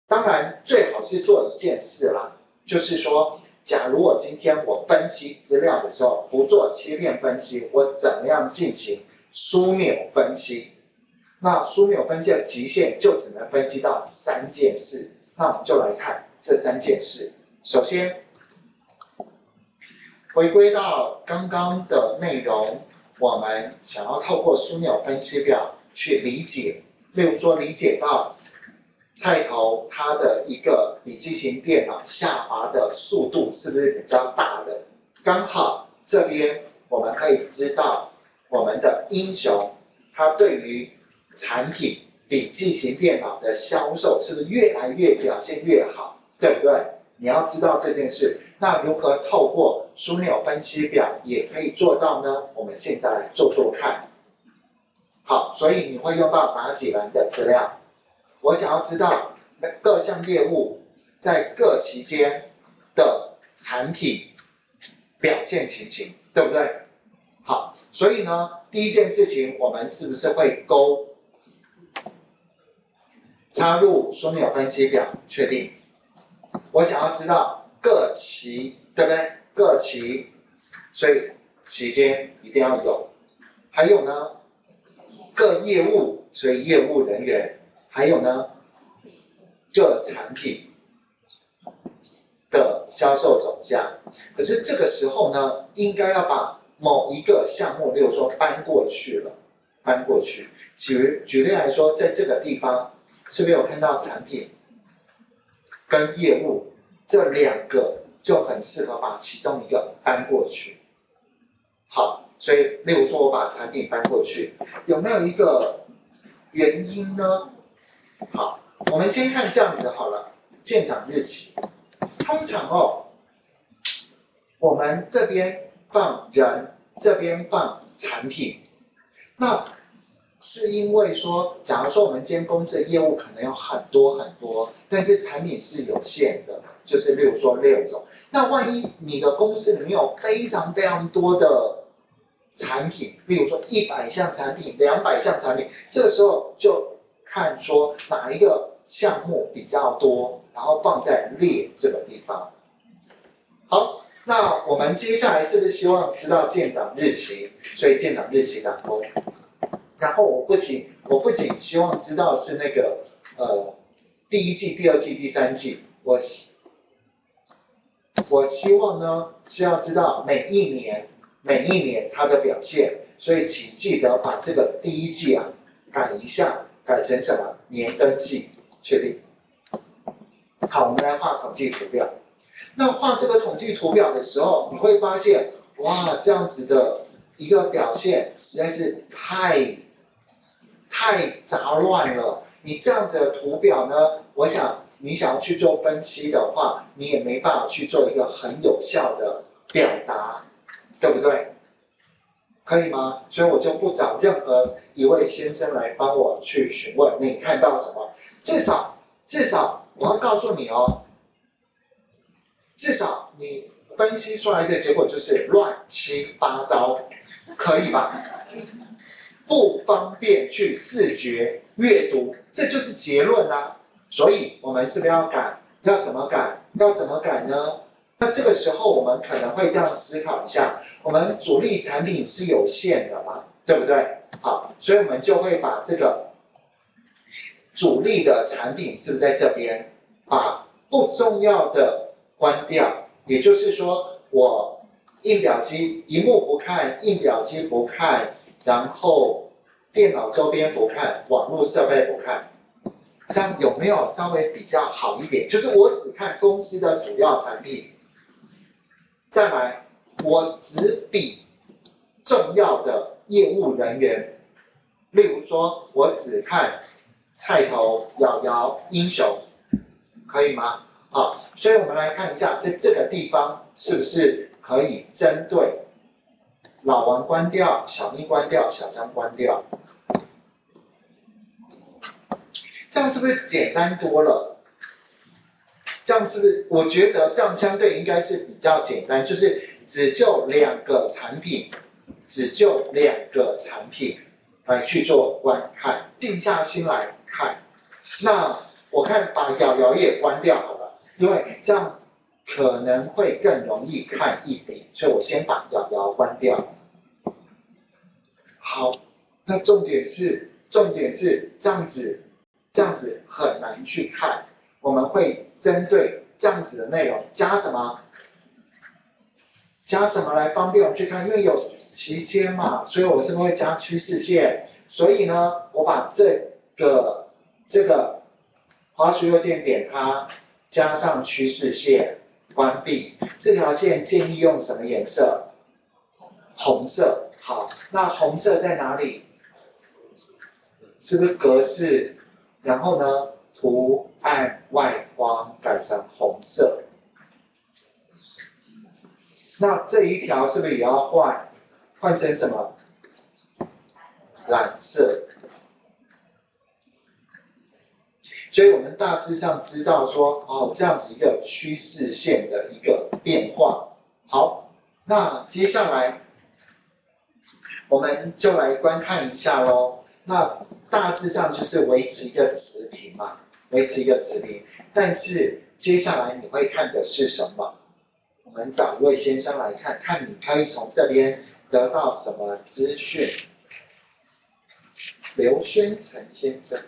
当然最好是做一件事啦，就是说，假如我今天我分析资料的时候不做切片分析，我怎么样进行枢纽分析？那枢纽分析的极限就只能分析到3件事，那我们就来看这3件事。首先，回归到刚刚的内容，我们想要透过枢纽分析表去理解，例如说理解到菜头它的一个笔记型电脑下滑的速度是不是比较大的？刚好这边我们可以知道我们的英雄它对于产品笔记型电脑的销售是不是越来越表现越好，对不对？你要知道这件事，那如何透过枢纽分析表也可以做到呢？我们现在来做做看。好，所以你会用到哪几栏的资料？我想要知道各项业务在各期间的产品表现情形，对不对？好，所以呢，第一件事情我们是不是会插入枢纽分析表，确定？我想要知道各期，对不对？各期，所以期间一定要有。还有呢，各业务，所以业务人员。还有呢，各产品的销售总价。可是这个时候呢，应该要把某一个项目，例如说搬过去了，搬过去。举例来说，在这个地方是不是有看到产品跟业务这2个就很适合把其中一个搬过去？好，所以例如说我把产品搬过去，有没有一个原因呢？好，我们先看这样子好了，建档日期。通常我们这边放人，这边放产品。那是因为说，假如说我们今天公司的业务可能有很多，但是产品是有限的，就是例如说6种。那万一你的公司里面有非常多的产品，例如说100项产品、200项产品，这个时候就看说哪一个项目比较多，然后放在列这个地方。好，那我们接下来是不是希望知道建档日期？所以建档日期打勾。然后我不仅希望知道是那个第1季、第2季、第3季，我希望呢是要知道每一年它的表现，所以请记得把这个第1季改一下，改成什么？年跟季，确定。好，我们来画统计图表。那画这个统计图表的时候，你会发现，哇，这样子的一个表现实在是太杂乱了。你这样子的图表呢，我想你想要去做分析的话，你也没办法去做一个很有效的表达，对不对？可以吗？所以我就不找任何一位先生来帮我去询问你看到什么，至少我要告诉你至少你分析出来的结果就是乱七八糟，可以吧？不方便去视觉阅读，这就是结论啊。所以我们是不是要改？要怎么改？呢？那这个时候我们可能会这样思考一下，我们主力产品是有限的嘛，对不对？好，所以我们就会把这个主力的产品是不是在这边，把不重要的关掉，也就是说我印表机萤幕不看，印表机不看，然后电脑周边不看，网络设备不看，这样有没有稍微比较好一点？就是我只看公司的主要产品，再来我只比重要的业务人员，例如说我只看菜头、瑶瑶、英雄，可以吗？好，所以我们来看一下，在这个地方是不是可以针对老王关掉，小咪关掉，小张关掉，这样是不是简单多了？这样是不是？我觉得这样相对应该是比较简单，就是只就2个产品来去做观看，静下心来看。那我看把瑶瑶也关掉好了，因为这样可能会更容易看一点，所以我先把瑶瑶关掉。好，那重点是这样子很难去看，我们会针对这样子的内容加什么？加什么来方便我们去看？因为有期间嘛，所以我是不是会加趋势线？所以呢，我把这个滑鼠右键点它，加上趋势线，关闭。这条线建议用什么颜色？红色。好，那红色在哪里？是不是格式？然后呢，图案外框改成红色。那这一条是不是也要换成什么？蓝色。所以我们大致上知道说，哦，这样子一个趋势线的一个变化。好，那接下来我们就来观看一下咯。那大致上就是维持一个持平嘛，维持一个持平。但是接下来你会看的是什么？我们找一位先生来看，看你可以从这边得到什么资讯。刘宣成先生，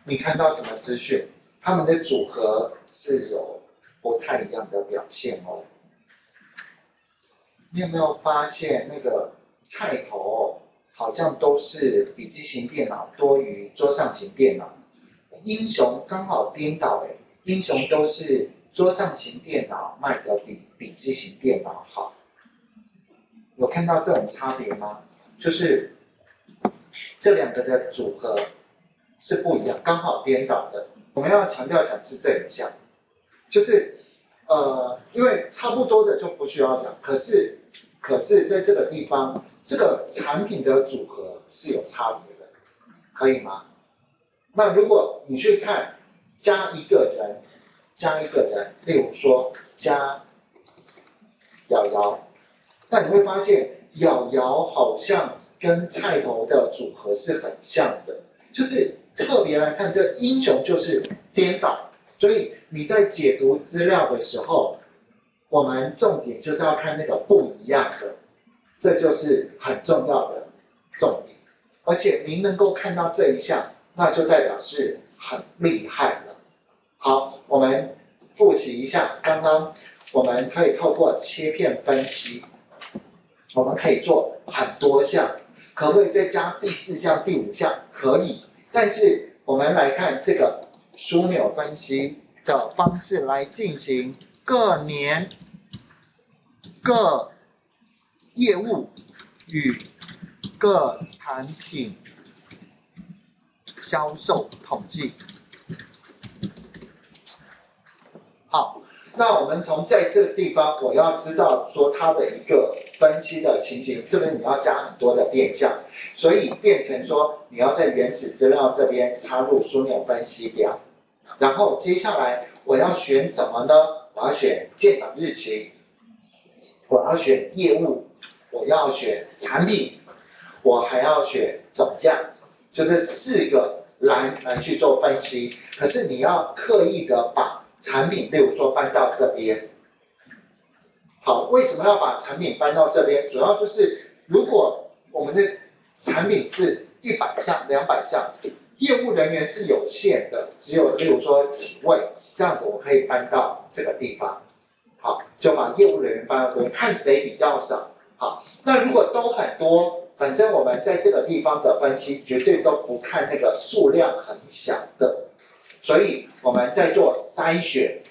你看到什么资讯？他们的组合是有不太一样的表现哦。你有没有发现那个菜头好像都是笔记型电脑多于桌上型电脑？英雄刚好颠倒哎，英雄都是桌上型电脑卖的比笔记型电脑好。有看到这种差别吗？就是这两个的组合是不一样，刚好颠倒的。我们要强调讲是这一项，就是因为差不多的就不需要讲，可是在这个地方，这个产品的组合是有差别的，可以吗？那如果你去看加一个人，例如说加瑶瑶，那你会发现瑶瑶好像跟菜头的组合是很像的，就是特别来看这英雄就是颠倒，所以你在解读资料的时候，我们重点就是要看那个不一样的，这就是很重要的重点。而且您能够看到这一项，那就代表是很厉害了。好，我们复习一下，刚刚我们可以透过切片分析，我们可以做很多项，可不可以再加第4项、第5项？可以，但是我们来看这个枢纽分析的方式来进行各年各业务与各产品销售统计。好，那我们从在这个地方，我要知道说它的一个分析的情形，是不是你要加很多的变项？所以变成说你要在原始资料这边插入枢纽分析表，然后接下来我要选什么呢？我要选建档日期，我要选业务，我要选产品，我还要选总价，就这4个栏来去做分析。可是你要刻意的把产品，例如说搬到这边。好，为什么要把产品搬到这边？主要就是如果我们的产品是100项、200项，业务人员是有限的，只有例如说几位，这样子我可以搬到这个地方。好，就把业务人员搬到这边，看谁比较少。好，那如果都很多，反正我们在这个地方的分析绝对都不看那个数量很小的，所以我们在做筛选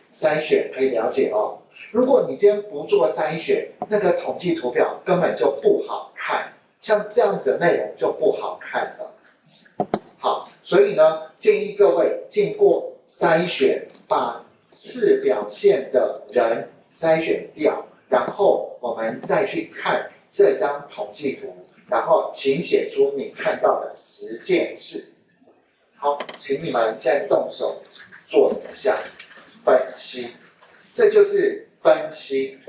可以了解哦。如果你今天不做筛选，那个统计图表根本就不好看，像这样子的内容就不好看了。好，所以呢，建议各位经过筛选，把次表现的人筛选掉，然后我们再去看这张统计图，然后请写出你看到的10件事。好，请你们现在动手做一下分析，这就是分析。